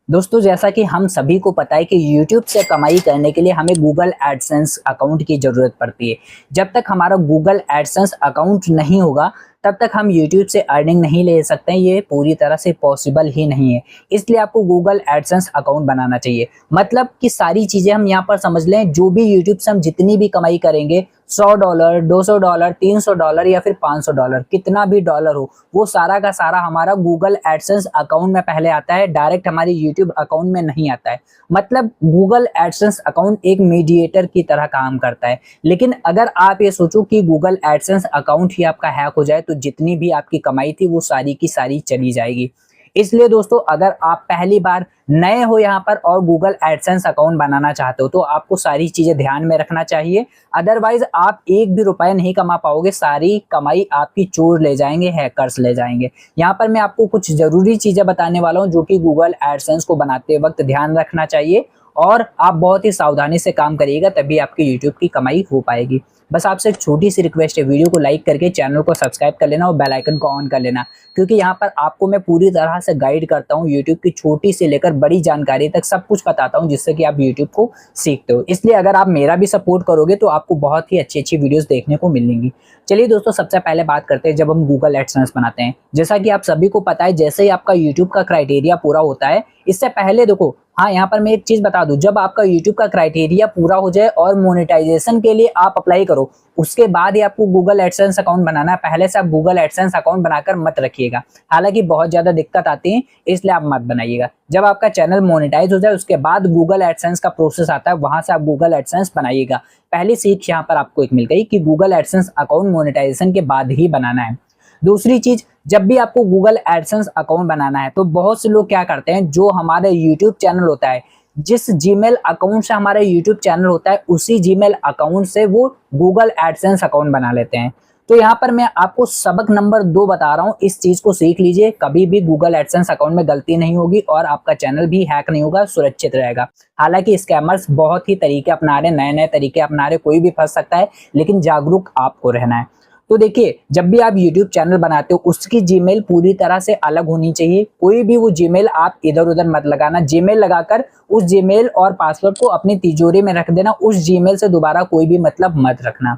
दोस्तों जैसा कि हम सभी को पता है कि YouTube से कमाई करने के लिए हमें गूगल एडसेंस अकाउंट की ज़रूरत पड़ती है। जब तक हमारा गूगल एडसेंस अकाउंट नहीं होगा तब तक हम YouTube से अर्निंग नहीं ले सकते हैं, ये पूरी तरह से पॉसिबल ही नहीं है। इसलिए आपको गूगल एडसेंस अकाउंट बनाना चाहिए। मतलब कि सारी चीज़ें हम यहाँ पर समझ लें, जो भी YouTube से हम जितनी भी कमाई करेंगे, $100, $200, $300 या फिर $500, कितना भी डॉलर हो, वो सारा का सारा हमारा गूगल एडसेंस अकाउंट में पहले आता है, डायरेक्ट हमारे YouTube अकाउंट में नहीं आता है। मतलब गूगल एडसेंस अकाउंट एक मीडिएटर की तरह काम करता है। लेकिन अगर आप ये सोचो कि गूगल एडसेंस अकाउंट ही आपका हैक हो जाए तो जितनी भी आपकी कमाई थी वो सारी की सारी चली जाएगी। इसलिए दोस्तों अगर आप पहली बार नए हो यहाँ पर और गूगल एडसेंस अकाउंट बनाना चाहते हो तो आपको सारी चीजें ध्यान में रखना चाहिए। अदरवाइज आप एक भी रुपया नहीं कमा पाओगे, सारी कमाई आपकी चोर ले जाएंगे, हैकर्स ले जाएंगे। यहाँ पर मैं आपको कुछ जरूरी चीजें बताने वाला हूँ जो कि गूगल एडसेंस को बनाते वक्त ध्यान रखना चाहिए और आप बहुत ही सावधानी से काम करिएगा, तभी आपकी यूट्यूब की कमाई हो पाएगी। बस आपसे एक छोटी सी रिक्वेस्ट है, वीडियो को लाइक करके चैनल को सब्सक्राइब कर लेना और बेल आइकन को ऑन कर लेना, क्योंकि यहाँ पर आपको मैं पूरी तरह से गाइड करता हूँ। यूट्यूब की छोटी से लेकर बड़ी जानकारी तक सब कुछ बताता हूँ जिससे कि आप यूट्यूब को सीखते हो। इसलिए अगर आप मेरा भी सपोर्ट करोगे तो आपको बहुत ही अच्छी अच्छी वीडियोस देखने को मिलेंगी। चलिए दोस्तों, सबसे पहले बात करते हैं जब हम गूगल एडसेंस बनाते हैं। जैसा कि आप सभी को पता है, जैसे ही आपका यूट्यूब का क्राइटेरिया पूरा होता है, इससे पहले देखो, हाँ यहाँ पर मैं एक चीज बता दूं, जब आपका YouTube का क्राइटेरिया पूरा हो जाए और मोनेटाइजेशन के लिए आप अप्लाई करो, उसके बाद ही आपको गूगल एडसेंस अकाउंट बनाना है। पहले से आप गूगल एडसेंस अकाउंट बनाकर मत रखिएगा, हालांकि बहुत ज्यादा दिक्कत आती है, इसलिए आप मत बनाइएगा। जब आपका चैनल मोनेटाइज हो जाए उसके बाद गूगल एडसेंस का प्रोसेस आता है, वहां से आप गूगल एडसेंस बनाइएगा। पहली सीख यहाँ पर आपको एक मिल गई कि गूगल एडसेंस अकाउंट मोनेटाइजेशन के बाद ही बनाना है। दूसरी चीज, जब भी आपको गूगल एडसेंस अकाउंट बनाना है तो बहुत से लोग क्या करते हैं, जो हमारे यूट्यूब चैनल होता है, जिस जीमेल अकाउंट से हमारा यूट्यूब चैनल होता है, उसी जीमेल अकाउंट से वो गूगल एडसेंस अकाउंट बना लेते हैं। तो यहाँ पर मैं आपको सबक नंबर 2 बता रहा हूँ, इस चीज को सीख लीजिए। कभी भी गूगल एडसेंस अकाउंट में गलती नहीं होगी और आपका चैनल भी हैक नहीं होगा, सुरक्षित रहेगा। हालांकि स्कैमर्स बहुत ही तरीके अपना रहे, नए नए तरीके अपना रहे, कोई भी फंस सकता है, लेकिन जागरूक आपको रहना है। तो देखिए, जब भी आप YouTube चैनल बनाते हो उसकी जीमेल पूरी तरह से अलग होनी चाहिए। कोई भी वो जीमेल आप इधर उधर मत लगाना। जीमेल लगाकर उस जीमेल और पासवर्ड को अपनी तिजोरी में रख देना। उस जीमेल से दोबारा कोई भी मतलब मत रखना।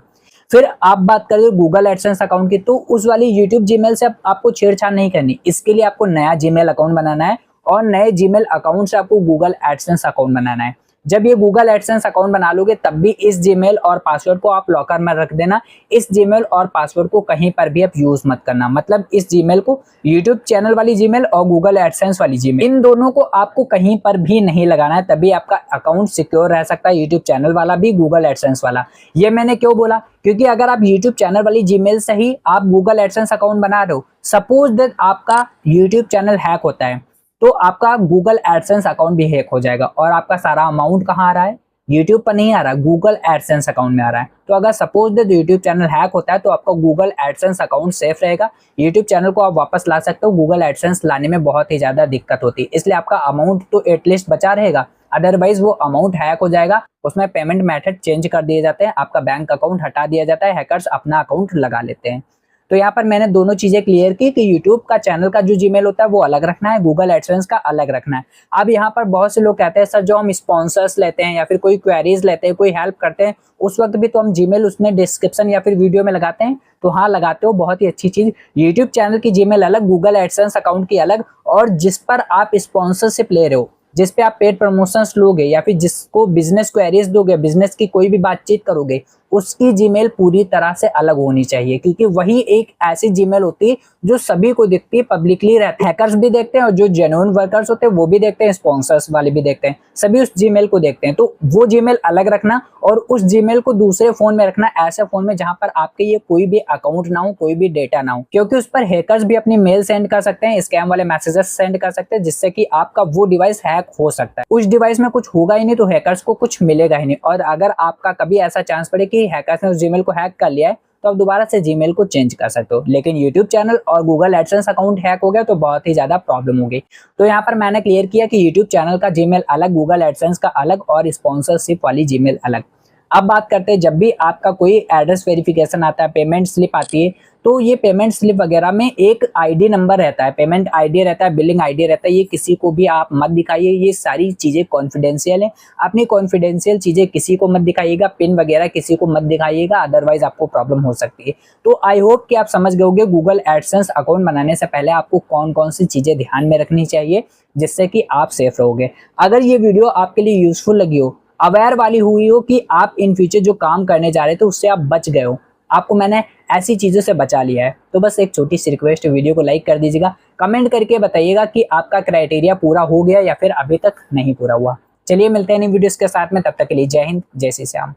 फिर आप बात करें गूगल एडसेंस अकाउंट की, तो उस वाली YouTube जीमेल से आपको छेड़छाड़ नहीं करनी। इसके लिए आपको नया जीमेल अकाउंट बनाना है और नए जीमेल अकाउंट से आपको गूगल एडसेंस अकाउंट बनाना है। जब ये गूगल एडसेंस अकाउंट बना लोगे तब भी इस जीमेल और पासवर्ड को आप लॉकर में रख देना। इस जीमेल और पासवर्ड को कहीं पर भी आप यूज मत करना। मतलब इस जीमेल को, यूट्यूब चैनल वाली जीमेल और गूगल एडसेंस वाली जीमेल, इन दोनों को आपको कहीं पर भी नहीं लगाना है, तभी आपका अकाउंट सिक्योर रह सकता है, यूट्यूब चैनल वाला भी, गूगल एडसेंस वाला। ये मैंने क्यों बोला, क्योंकि अगर आप यूट्यूब चैनल वाली जीमेल से ही आप गूगल एडसेंस अकाउंट बना रहे हो, सपोज दैट आपका यूट्यूब चैनल हैक होता है तो आपका गूगल एडसेंस अकाउंट भी हैक हो जाएगा और आपका सारा अमाउंट कहाँ आ रहा है, यूट्यूब पर नहीं आ रहा, गूगल एडसेंस अकाउंट में आ रहा है। तो अगर suppose that YouTube channel hack होता है तो आपका गूगल एडसेंस अकाउंट सेफ रहेगा। यूट्यूब चैनल को आप वापस ला सकते हो, गूगल एडसेंस लाने में बहुत ही ज्यादा दिक्कत होती है, इसलिए आपका अमाउंट तो एटलीस्ट बचा रहेगा। अदरवाइज वो अमाउंट हैक हो जाएगा, उसमें पेमेंट मेथड चेंज कर दिए जाते हैं, आपका बैंक अकाउंट हटा दिया जाता है, हैकर्स अपना अकाउंट लगा लेते हैं। तो यहाँ पर मैंने दोनों चीजें क्लियर की कि YouTube का चैनल का जो जीमेल होता है वो अलग रखना है, गूगल एडसेंस का अलग रखना है। अब यहाँ पर बहुत से लोग कहते हैं सर, जो हम स्पॉन्सर्स लेते हैं या फिर कोई क्वेरीज लेते हैं, कोई हेल्प करते हैं, उस वक्त भी तो हम जीमेल उसमें डिस्क्रिप्शन या फिर वीडियो में लगाते हैं। तो हाँ, लगाते हो, बहुत ही अच्छी चीज। यूट्यूब चैनल की जीमेल अलग, गूगल एडसेंस अकाउंट की अलग, और जिस पर आप स्पॉन्सरशिप ले रहे हो, जिस पे आप पेड प्रमोशंस लोगे या फिर जिसको बिजनेस क्वेरीज दोगे, बिजनेस की कोई भी बातचीत करोगे, उसकी जीमेल पूरी तरह से अलग होनी चाहिए, क्योंकि वही एक ऐसी जीमेल होती है जो सभी को दिखती है, पब्लिकली रहती है। हैकर्स भी देखते हैं और जो जेन्युइन वर्कर्स होते हैं वो भी देखते हैं, स्पॉन्सर्स वाले भी देखते हैं, सभी उस जीमेल को देखते हैं। तो वो जीमेल अलग रखना और उस जीमेल को दूसरे फोन में रखना, ऐसे फोन में जहां पर आपके ये कोई भी अकाउंट ना हो, कोई भी डेटा ना हो, क्योंकि उस पर हैकर्स भी अपनी मेल सेंड कर सकते हैं, स्कैम वाले मैसेजेस सेंड कर सकते हैं, जिससे कि आपका वो डिवाइस हैक हो सकता है। उस डिवाइस में कुछ होगा ही नहीं तो हैकर्स को कुछ मिलेगा ही नहीं। और अगर आपका कभी ऐसा चांस पड़े कि हैकर्स ने उस जीमेल को हैक कर लिया है तो आप दोबारा से जीमेल को चेंज कर सकते हो। लेकिन यूट्यूब चैनल और गूगल एडसेंस अकाउंट हैक हो गया तो बहुत ही ज्यादा प्रॉब्लम हो गई। तो यहाँ पर मैंने क्लियर किया कि यूट्यूब चैनल का जीमेल अलग, गूगल एडसेंस का अलग और स्पॉन्सरशिप वाली जीमेल अलग। अब बात करते हैं, जब भी आपका कोई एड्रेस वेरिफिकेशन आता है, पेमेंट स्लिप आती है, तो ये पेमेंट स्लिप वगैरह में एक आईडी नंबर रहता है, पेमेंट आईडी रहता है, बिलिंग आईडी रहता है, ये किसी को भी आप मत दिखाइए, ये सारी चीज़ें कॉन्फिडेंशियल है। अपनी कॉन्फिडेंशियल चीज़ें किसी को मत दिखाइएगा, पिन वगैरह किसी को मत दिखाइएगा, अदरवाइज आपको प्रॉब्लम हो सकती है। तो आई होप कि आप समझ गए होंगे गूगल एडसेंस अकाउंट बनाने से पहले आपको कौन कौन सी चीज़ें ध्यान में रखनी चाहिए, जिससे कि आप सेफ रहोगे। अगर ये वीडियो आपके लिए यूजफुल लगी हो, अवेयर वाली हुई हो कि आप इन फ्यूचर जो काम करने जा रहे थे उससे आप बच गए हो, आपको मैंने ऐसी चीज़ों से बचा लिया है, तो बस एक छोटी सी रिक्वेस्ट, वीडियो को लाइक कर दीजिएगा, कमेंट करके बताइएगा कि आपका क्राइटेरिया पूरा हो गया या फिर अभी तक नहीं पूरा हुआ। चलिए मिलते हैं नई वीडियोस के साथ में, तब तक के लिए जय हिंद, जय श्री श्याम।